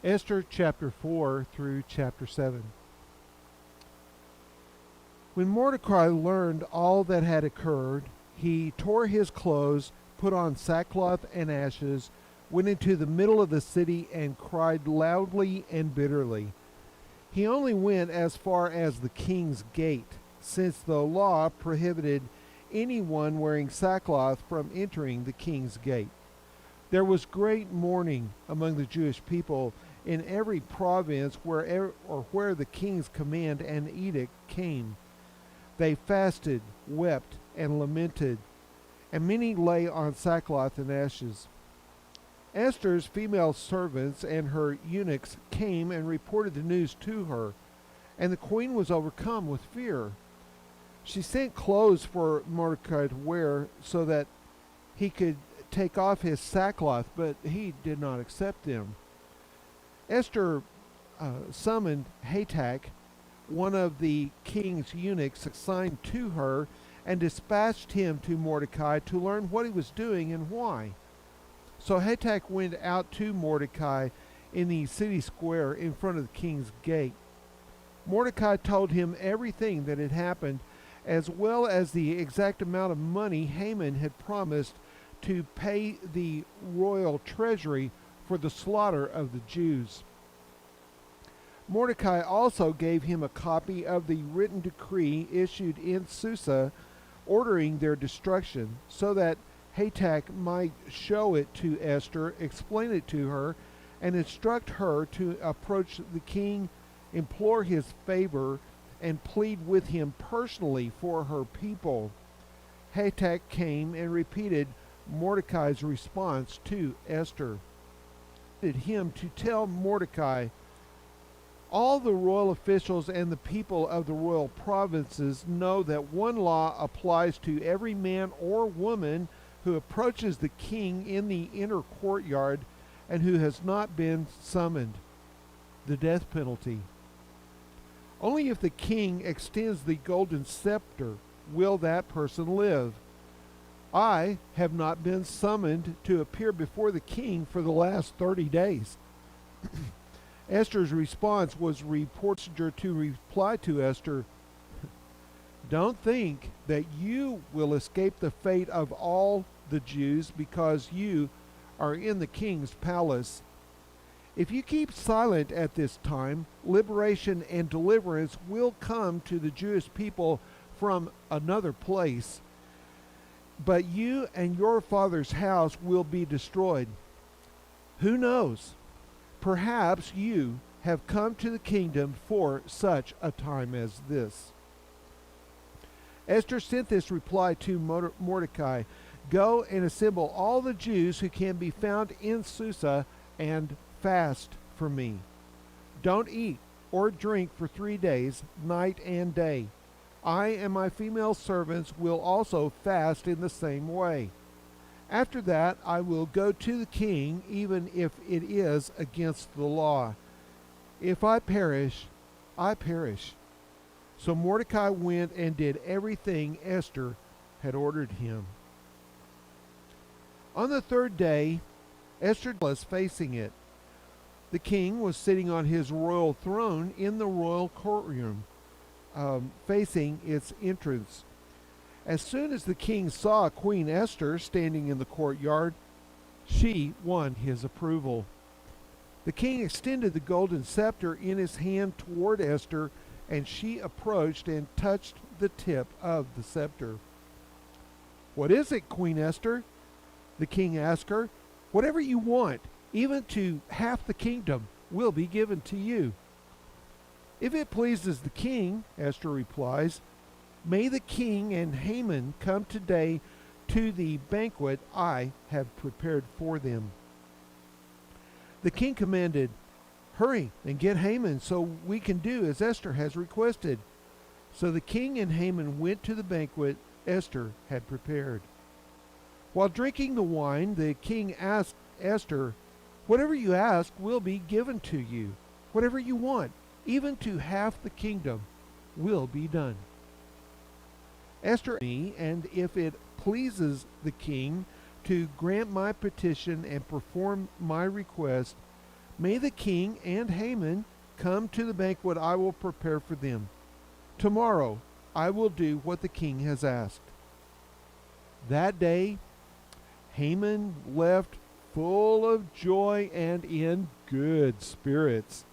Esther chapter 4 through chapter 7. When Mordecai learned all that had occurred, he tore his clothes, put on sackcloth and ashes, went into the middle of the city, and cried loudly and bitterly. He only went as far as the king's gate, since the law prohibited anyone wearing sackcloth from entering the king's gate. There was great mourning among the Jewish people in every province where the king's command and edict came. They fasted, wept, and lamented, and many lay on sackcloth and ashes. Esther's female servants and her eunuchs came and reported the news to her, and the queen was overcome with fear. She sent clothes for Mordecai to wear so that he could take off his sackcloth, but he did not accept them. Esther summoned Hatak, one of the king's eunuchs assigned to her, and dispatched him to Mordecai to learn what he was doing and why. So Hatak went out to Mordecai in the city square in front of the king's gate. Mordecai told him everything that had happened, as well as the exact amount of money Haman had promised to pay the royal treasury for the slaughter of the Jews. Mordecai also gave him a copy of the written decree issued in Susa ordering their destruction, so that Hatak might show it to Esther, explain it to her, and instruct her to approach the king, implore his favor, and plead with him personally for her people. Hatak came and repeated Mordecai's response to Esther. Him to tell Mordecai, all the royal officials and the people of the royal provinces know that one law applies to every man or woman who approaches the king in the inner courtyard and who has not been summoned: the death penalty. Only if the king extends the golden scepter will that person live. I have not been summoned to appear before the king for the last 30 days. Esther's response was reported to reply to Esther, don't think that you will escape the fate of all the Jews because you are in the king's palace. If you keep silent at this time, liberation and deliverance will come to the Jewish people from another place, but you and your father's house will be destroyed. Who knows? Perhaps you have come to the kingdom for such a time as this. Esther sent this reply to Mordecai, go and assemble all the Jews who can be found in Susa and fast for me. Don't eat or drink for 3 days, night and day. I and my female servants will also fast in the same way. After that, I will go to the king, even if it is against the law. If I perish, I perish. So Mordecai went and did everything Esther had ordered him. On the third day, Esther was facing it. The king was sitting on his royal throne in the royal courtroom, facing its entrance. As soon as the king saw Queen Esther standing in the courtyard, she won his approval. The king extended the golden scepter in his hand toward Esther, and she approached and touched the tip of the scepter. What is it, Queen Esther? The king asked her. Whatever you want, even to half the kingdom, will be given to you. If it pleases the king, Esther replies, may the king and Haman come today to the banquet I have prepared for them. The king commanded, hurry and get Haman so we can do as Esther has requested. So the king and Haman went to the banquet Esther had prepared. While drinking the wine, the king asked Esther, whatever you ask will be given to you. Whatever you want, even to half the kingdom, will be done. Esther, and if it pleases the king to grant my petition and perform my request, May the king and Haman come to the banquet I will prepare for them. Tomorrow I will do what the king has asked." That day Haman left full of joy and in good spirits.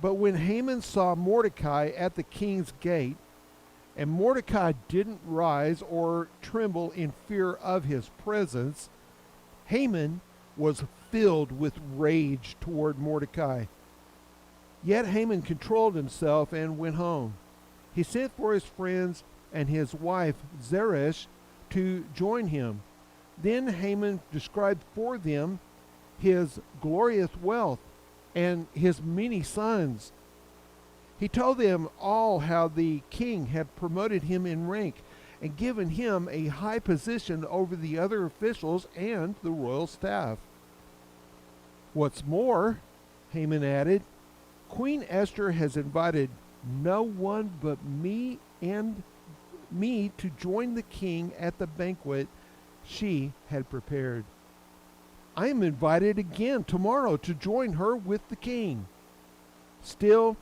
But when Haman saw Mordecai at the king's gate, and Mordecai didn't rise or tremble in fear of his presence, Haman was filled with rage toward Mordecai. Yet Haman controlled himself and went home. He sent for his friends and his wife Zeresh to join him. Then Haman described for them his glorious wealth and his many sons. He told them all how the king had promoted him in rank and given him a high position over the other officials and the royal staff. "What's more," Haman added, "Queen Esther has invited no one but me to join the king at the banquet she had prepared. I am invited again tomorrow to join her with the king. Still,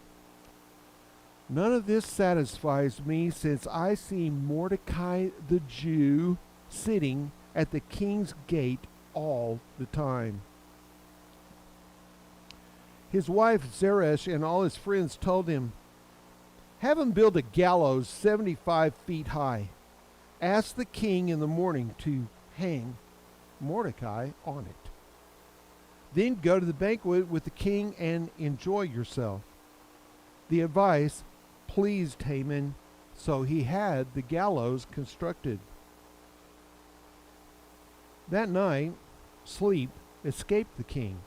none of this satisfies me, since I see Mordecai the Jew sitting at the king's gate all the time." His wife Zeresh and all his friends told him, "Have him build a gallows 75 feet high. Ask the king in the morning to hang Mordecai on it. Then go to the banquet with the king and enjoy yourself." The advice pleased Haman, so he had the gallows constructed. That night, sleep escaped the king.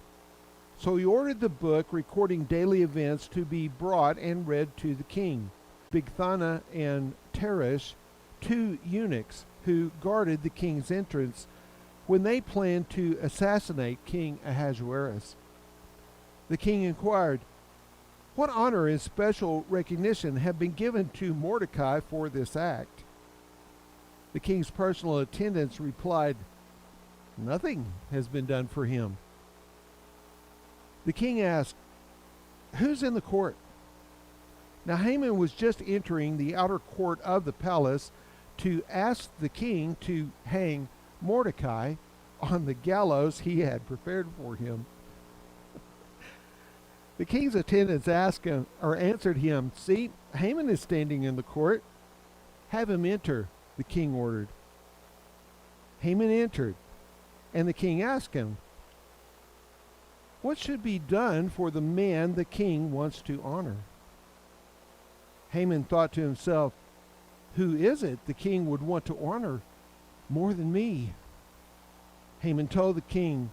So he ordered the book recording daily events to be brought and read to the king. Bigthana and Teresh, two eunuchs who guarded the king's entrance when they planned to assassinate King Ahasuerus. The king inquired, "What honor and special recognition have been given to Mordecai for this act?" The king's personal attendants replied, "Nothing has been done for him." The king asked, "Who's in the court?" Now Haman was just entering the outer court of the palace to ask the king to hang Mordecai on the gallows he had prepared for him. The king's attendants answered him, "See, Haman is standing in the court. Have him enter," the king ordered. Haman entered, and the king asked him, "What should be done for the man the king wants to honor?" Haman thought to himself, "Who is it the king would want to honor more than me?" Haman told the king,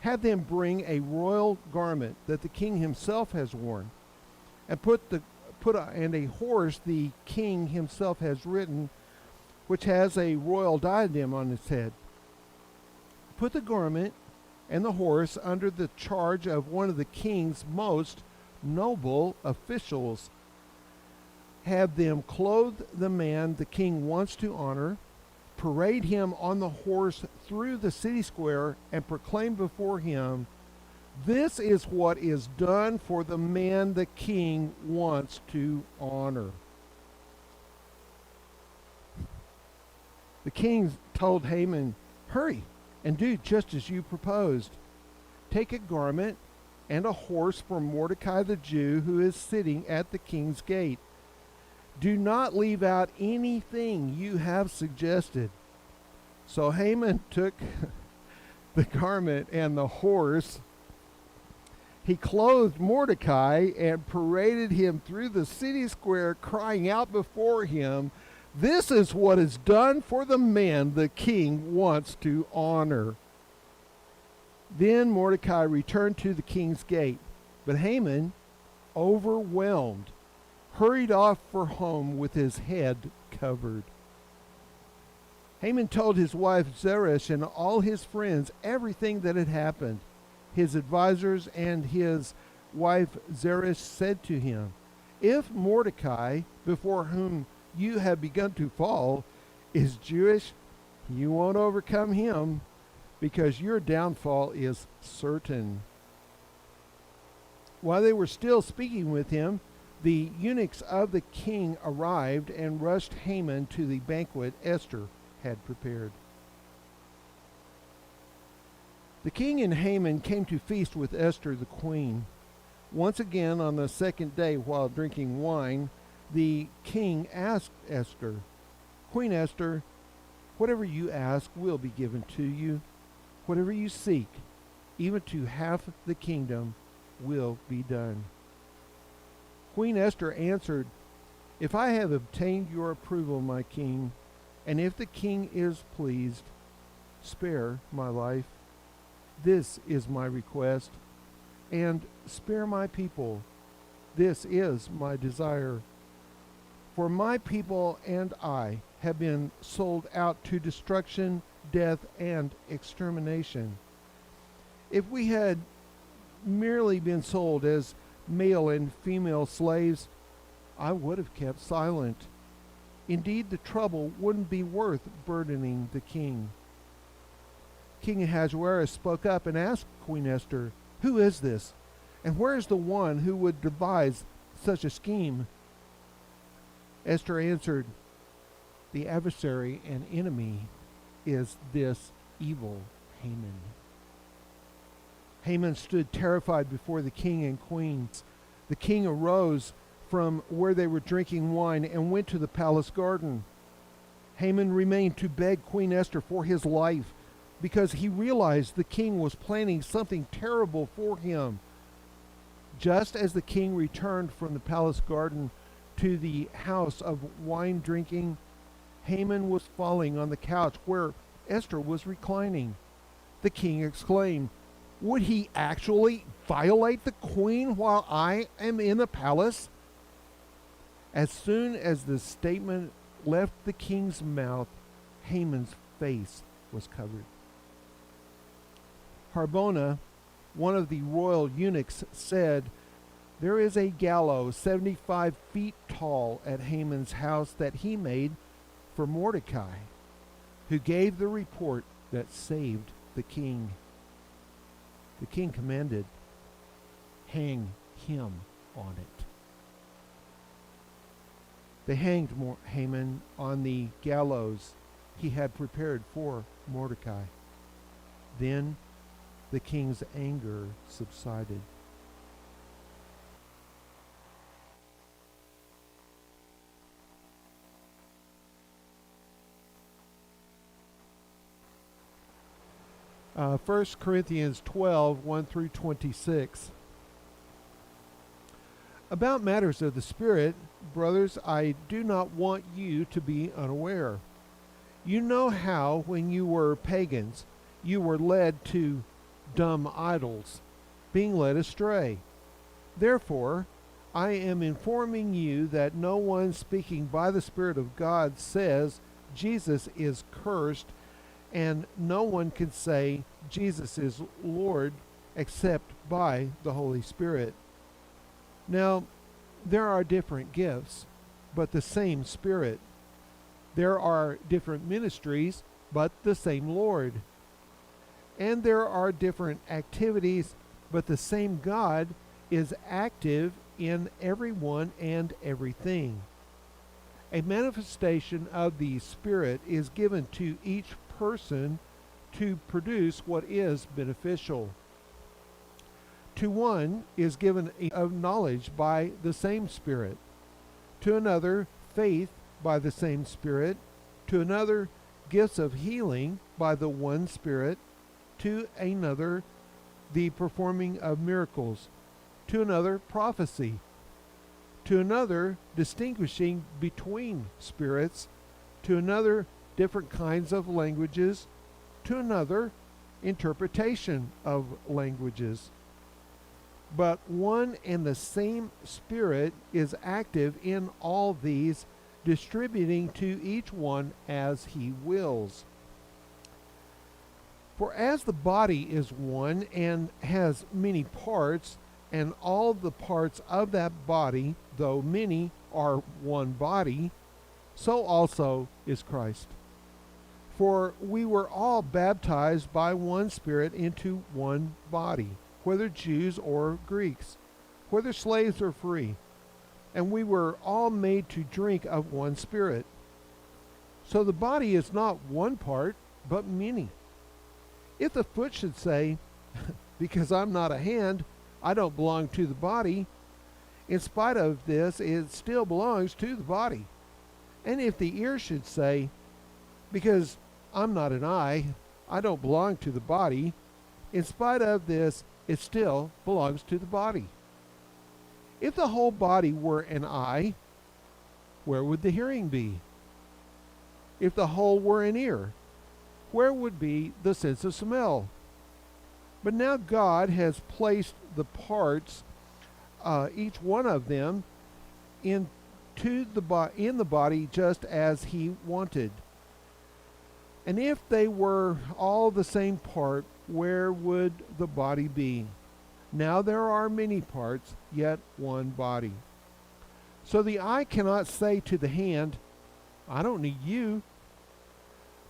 "Have them bring a royal garment that the king himself has worn, and and a horse the king himself has ridden, which has a royal diadem on its head. Put the garment and the horse under the charge of one of the king's most noble officials. Have them clothe the man the king wants to honor, parade him on the horse through the city square, and proclaim before him, 'This is what is done for the man the king wants to honor.'" The king told Haman, "Hurry and do just as you proposed. Take a garment and a horse for Mordecai the Jew, who is sitting at the king's gate. Do not leave out anything you have suggested." So Haman took the garment and the horse. He clothed Mordecai and paraded him through the city square, crying out before him, "This is what is done for the man the king wants to honor." Then Mordecai returned to the king's gate, but Haman, overwhelmed, hurried off for home with his head covered. Haman told his wife Zeresh and all his friends everything that had happened. His advisors and his wife Zeresh said to him, "If Mordecai, before whom you have begun to fall, is Jewish, you won't overcome him, because your downfall is certain." While they were still speaking with him, the eunuchs of the king arrived and rushed Haman to the banquet Esther had prepared. The king and Haman came to feast with Esther the queen. Once again, on the second day, while drinking wine, the king asked Esther, "Queen Esther, whatever you ask will be given to you. Whatever you seek, even to half the kingdom, will be done." Queen Esther answered, "If I have obtained your approval, my king, and if the king is pleased, spare my life. This is my request, and spare my people. This is my desire. For my people and I have been sold out to destruction, death, and extermination. If we had merely been sold as male and female slaves, I would have kept silent. Indeed, the trouble wouldn't be worth burdening the king." King Ahasuerus spoke up and asked Queen Esther, "Who is this? And where is the one who would devise such a scheme?" Esther answered, "The adversary and enemy is this evil Haman." Haman stood terrified before the king and queen. The king arose from where they were drinking wine and went to the palace garden. Haman remained to beg Queen Esther for his life, because he realized the king was planning something terrible for him. Just as the king returned from the palace garden to the house of wine drinking, Haman was falling on the couch where Esther was reclining. The king exclaimed, "Would he actually violate the queen while I am in the palace?" As soon as the statement left the king's mouth, Haman's face was covered. Harbona, one of the royal eunuchs, said, "There is a gallows 75 feet tall at Haman's house that he made for Mordecai, who gave the report that saved the king." The king commanded, "Hang him on it." They hanged Haman on the gallows he had prepared for Mordecai. Then the king's anger subsided. First Corinthians 12, 1 through 26. About matters of the Spirit, brothers, I do not want you to be unaware. You know how, when you were pagans, you were led to dumb idols, being led astray. Therefore, I am informing you that no one speaking by the Spirit of God says Jesus is cursed, and no one can say Jesus is Lord except by the Holy Spirit. Now, there are different gifts, but the same Spirit. There are different ministries, but the same Lord. And there are different activities, but the same God is active in everyone and everything. A manifestation of the Spirit is given to each person to produce what is beneficial. To one is given of knowledge by the same Spirit, to another faith by the same Spirit, to another gifts of healing by the one Spirit, to another the performing of miracles, to another prophecy, to another distinguishing between spirits, to another different kinds of languages, to another interpretation of languages. But one and the same Spirit is active in all these, distributing to each one as he wills. For as the body is one and has many parts, and all the parts of that body, though many, are one body, so also is Christ. For we were all baptized by one Spirit into one body, whether Jews or Greeks, whether slaves or free, and we were all made to drink of one Spirit. So the body is not one part, but many. If the foot should say, because I'm not a hand, I don't belong to the body, in spite of this, it still belongs to the body. And if the ear should say, because I'm not an eye, I don't belong to the body, in spite of this, it still belongs to the body. If the whole body were an eye, where would the hearing be? If the whole were an ear, where would be the sense of smell? But now God has placed the parts, each one of them, in the body just as He wanted. And if they were all the same part, where would the body be? Now there are many parts, yet one body. So the eye cannot say to the hand, I don't need you.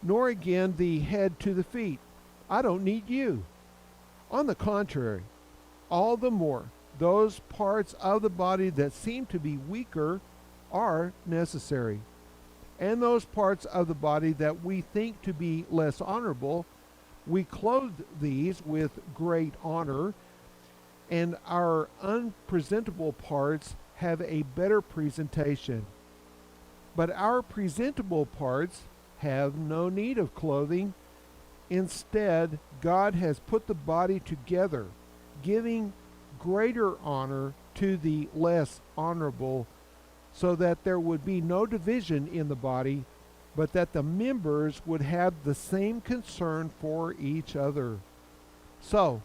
Nor again the head to the feet, I don't need you. On the contrary, all the more, those parts of the body that seem to be weaker are necessary. And those parts of the body that we think to be less honorable, we clothe these with great honor, and our unpresentable parts have a better presentation. But our presentable parts have no need of clothing. Instead, God has put the body together, giving greater honor to the less honorable, so that there would be no division in the body, but that the members would have the same concern for each other. So,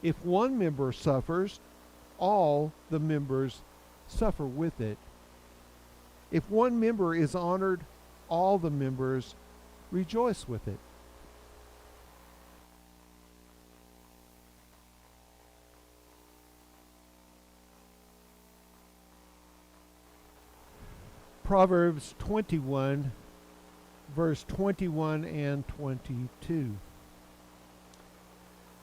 if one member suffers, all the members suffer with it. If one member is honored, all the members rejoice with it. Proverbs 21, verse 21 and 22.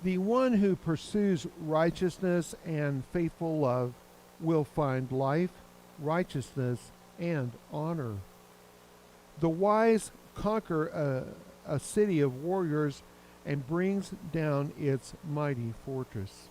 The one who pursues righteousness and faithful love will find life, righteousness, and honor. The wise conquer a city of warriors and brings down its mighty fortress.